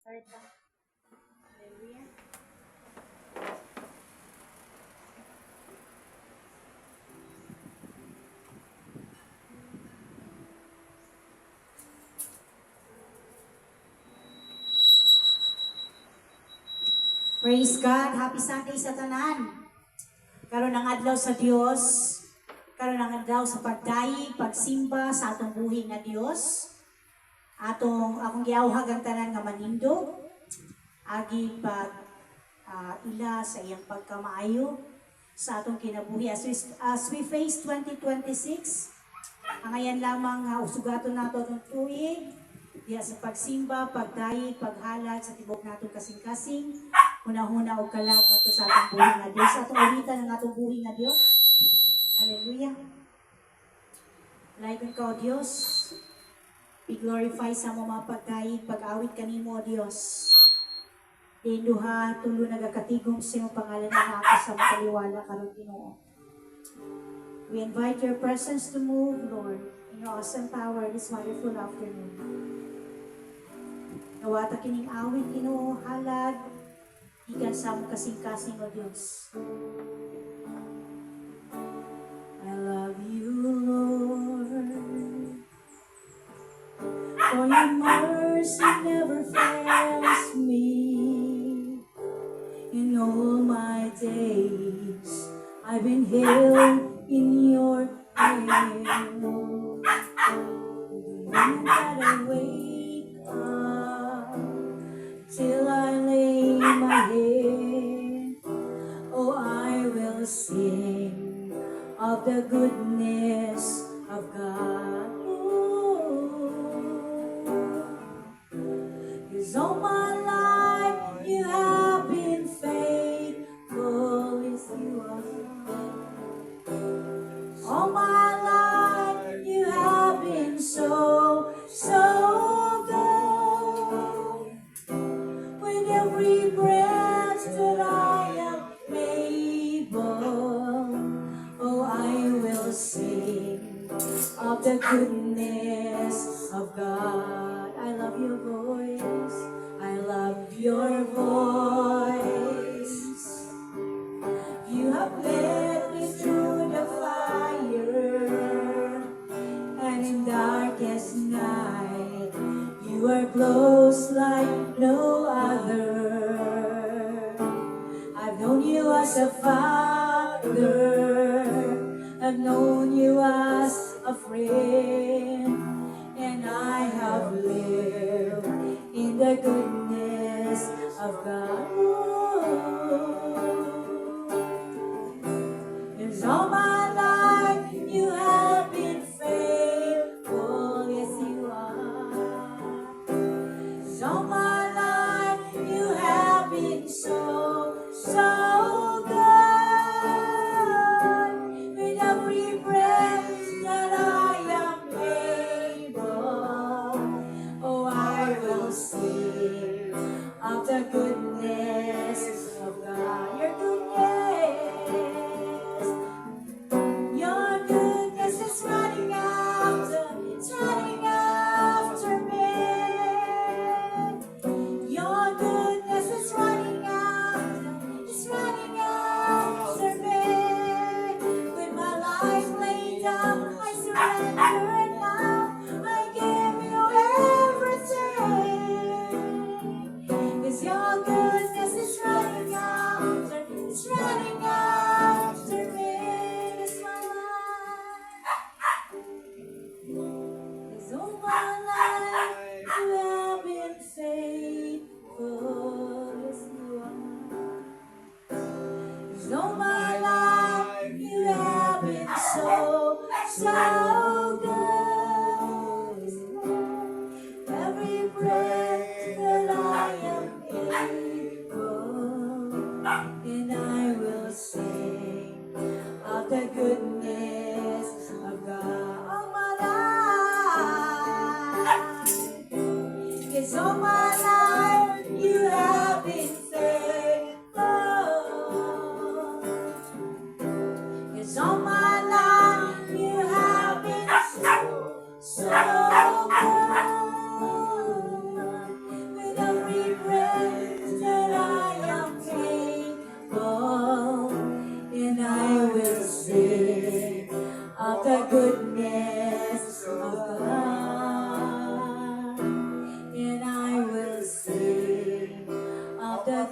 Start na. Hallelujah. Praise God. Happy Sunday sa tanan. Karon ang adlaw sa Dios. Karon ang adlaw sa pagdaig, pagsimba sa atong buhi nga Dios. Akong giawhag ang tanan nga manindog. Agi pag ila sa iyang pagkamaayo sa atong kinabuhi as we face 2026. Ang ayan lamang usugaton nato ng tuig diya sa pagsimba, pagdaig, paghalad sa tibok natong kasing-kasing, hunahuna o kalag nato sa atong buhi nga Dios, sa atong ulitan ng atong buhi nga Dios. Hallelujah. Lagon ka o Dios, i-glorify sa mga pagdaig, pag-awit kanimo o Dios. Duha, tulo nagakatigong sa iyong pangalan na ako sa makaliwala karon Ginoo. We invite your presence to move, Lord, in your awesome power this wonderful afternoon. Nawata kining awit, Ginoo, halad, ikan sa mong kasing-kasing o Diyos. I love you, Lord, for your mercy never fails me. In all my days, I've been held in your hand. The moment that I wake up till I lay my head, oh, I will sing of the goodness of God. Cause all my life you have been faithful, yes you are. All my life you have been so, so good. With every breath that I am able, oh, I will sing of the goodness of God. I love your voice. I love your voice. You have led me through the fire, and in darkest night, you are close like no other. I've known you as a father, I've known you as a friend, and I have lived in the goodness of God. Cause all my life you have been faithful, yes you are. Cause all my life you have been so, so good. With every breath that I am able, oh, I will sing of the goodness of God. Your goodness is running after me. Your goodness is running after me. With my life laid down, I surrender now. I give you everything. 'Cause your goodness is running after me. It's my life. 'Cause all my life you have been faithful. Yes, you are. 'Cause all my life you have been so, so good. Every breath that I am able, and I will sing of the goodness of God. All my life, 'cause all my life you have been faithful. 'Cause all my life you have been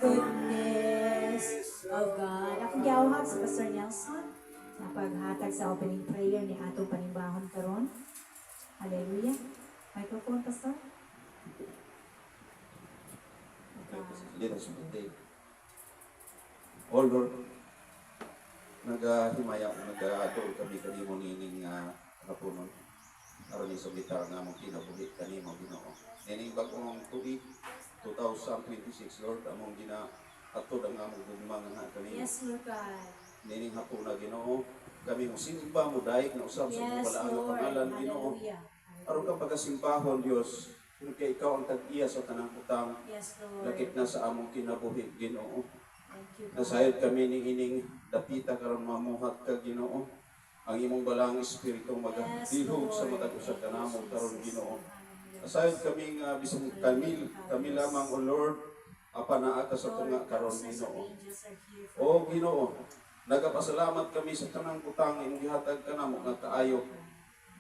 the goodness of God. Akong giawhag si Pastor Nelson na paghatag sa opening prayer ni atong panimbahon karon. Hallelujah. Microphone, Pastor. Let us pray. Oh Lord, nagahimaya o nag-adol kami kanimo nining hapunon. Aron ni subita nga among kinabuhi kanimo Ginoo. Nining bag-ong tuig 2026 Lord among ginaatod ang among gugma nga kanimo. Yes, Lord God. Nining hapon na Ginoo, kami mo simba mo daig na usab sa Yes, wala ang Lord. pangalan Ginoo. Hallelujah. Aron ka pagasimbahon Dios, kay ikaw ang tag-iya sa tanang utang. Yes, Lord. Lakit na sa among kinabuhi Ginoo. Thank you, God. Nasayod kami ning ining dapita karon mamuhat ka Ginoo. Ang imong balang espiritu magadihog sa matag usa ka namo karon Ginoo. Nasayod kami nga bisan kami lamang o Lord apan naa ka sa tunga karon Ginoo. O Ginoo, nagapasalamat kami sa tanang utang imong gihatag kanamo nga kaayo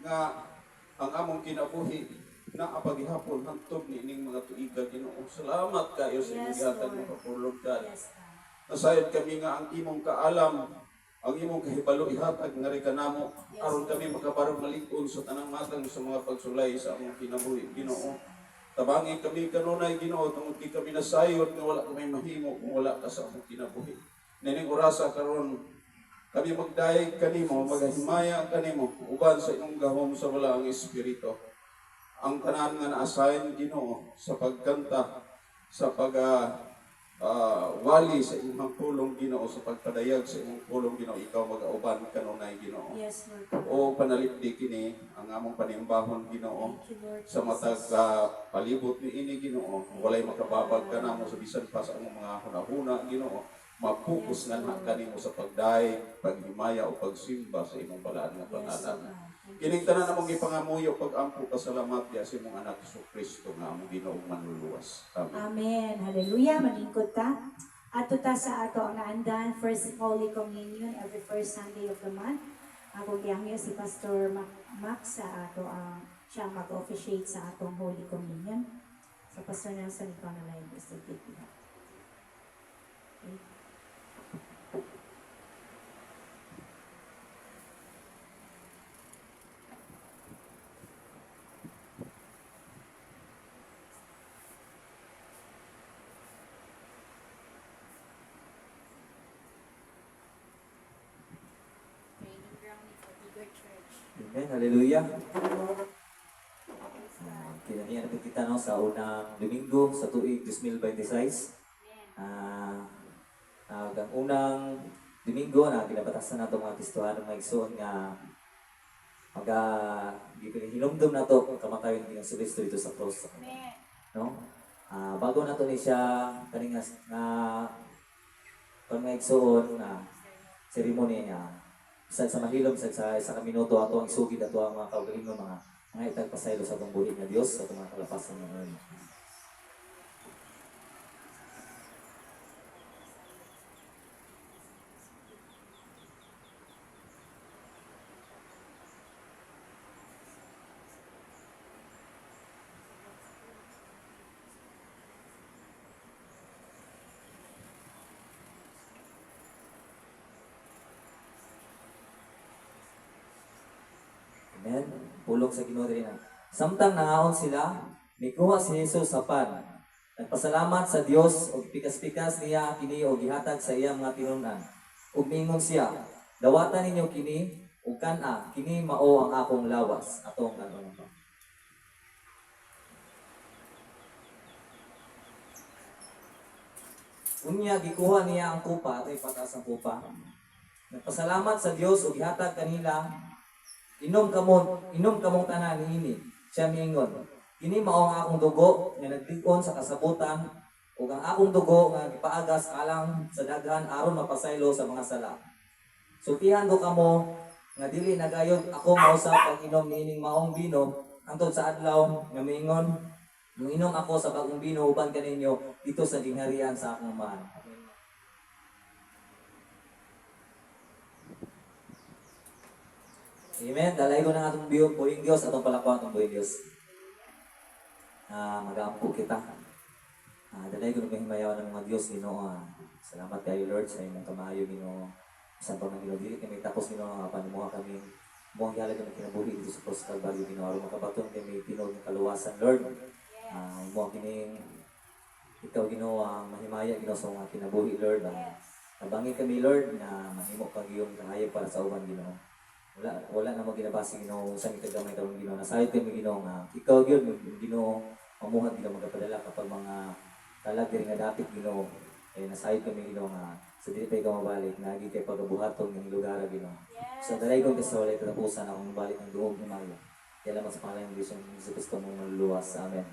nga ang among kinabuhi na apagihapon hantod ni ining mga tuiga Ginoo. Salamat kayo sa imong gihatag nga papulog God. Nasayod kami nga ang imong kaalam, ang imong kahibalo ihatag nga rin kanamo aron kami makabarog malig-on sa tanang matang sa mga pagsulay sa among kinabuhi Ginoo. Tabangi kami kanunay Ginoo tungod kay kami nasayod nga wala kami mahimo kung wala ka sa among kinabuhi. Nining orasa karon kami magdayeg kanimo, magahimaya kanimo uban sa imong gahom sa wala ang espiritu. Ang tanan nga na-assign Ginoo sa pagkanta, sa wali sa imong pulong Ginoo, sa pagpadayag sa imong pulong Ginoo, ikaw mag-auban kanunay Ginoo. Yes, Lord. O panalipdi kini ang among panimbahon Ginoo Thank you, Lord. sa matag palibot ni ini Ginoo, walay makababag ka namo sa bisan pa sa among mga hunahuna Ginoo. Mapukus nga na kanimo sa pagday, paghimaya o pagsimba sa imong balaan nga pangalan. Kining tanan namong gipangamuyo pag-ampo pasalamat diya sa imong anak Kristo nga among Ginoong manluluwas. Amen. Amen. Hallelujah. Maningkod ta. Ato ta sa ato ang naandan, First Holy Communion every first Sunday of the month. Ako giyangyo si Pastor Max sa ato ang siyang mag-officiate sa atong Holy Communion. Sa Pastor Nelson, ikaw na lang yung gusto dito. Okay. Amen, hallelujah. Kinaniyan natin kita no, sa unang Domingo sa tuig 2026. Ang unang Domingo na pinabatasan nato mga Kristohano mga igsoon nga hinumdum nato ang kamatayon ni Hesus Kristo dito sa cross. No? Bago nato ni siya kaning nga mga igsoon na seremony niya. Bisag sa mahilom, bisag sa isa ka minuto ato ang isugid ato ang mga kaugalingon mga itagpasaylo sa atong buhi nga Dios sa atong mga kalapasan nga ngayon. Amen. Pulong sa Ginoo diri na. Samtang nangaon sila, mikuha si Jesus sa pan. Nagpasalamat sa Dios ug pikas-pikas niya kini og gihatag sa iyang mga tinunan. Ug miingon siya, dawatan ninyo kini ug kana kini mao ang akong lawas. Atong kanon. Unya gikuha niya ang kupa, atay pataas ang kupa. Nagpasalamat sa Dios ug gihatag kanila. Inom kamong tanan niini. Siya miingon, kini mao ang akong dugo nga nagtig-on sa kasabutan ug ang akong dugo nga gipaagas alang sa daghan aron mapasaylo sa mga sala. Sultihan ko kamo nga dili nagayod ako mausap pag inom niining maong bino hangtod sa adlaw nga miingon, inom ako sa bagong bino uban kaninyo dito sa gingharian sa akong Ama. Amen. Dalay ko ng atong buhing Diyos, atong palakwan atong buhing Diyos. Mag-aampo kita. Dalay ko nagmahimayaw ng mga Diyos, Ginoo. Salamat kayo, Lord, sa inyong kamayo, Ginoo. Isang pang Ginoo, dili kami tapos, Ginoo, panumuha kami. Mukhang yalag na kinabuhi dito sa Cross Calvary, Ginoo. Aron makabaton kami tinog ng kaluwasan, Lord. Mukhang kining ikaw, Ginoo, mahimaya, Ginoo, sa mga kinabuhi, Lord. Nabangin kami, Lord, na mahimo pag iyong kahayag para sa uban, Ginoo. Wala na maginabasi, Ginoo, sa ikagamay karon, Ginoo. Nasayod kami, Ginoo, nga ikaw, Ginoo, mamuhat, Ginoo, magkapadala kapag mga talag diri nga dapit, Ginoo. Nasayod kami, Ginoo, nga sa dili pa ikaw mabalik, nagi kay pagabuhaton ng lugar, Ginoo. So, dalay ko kasi walay katapusan akong balik ng duhog ni Mario. Kaya lamang sa pangalan ng Diyos, ang Kristo mong maluluwas. Amen.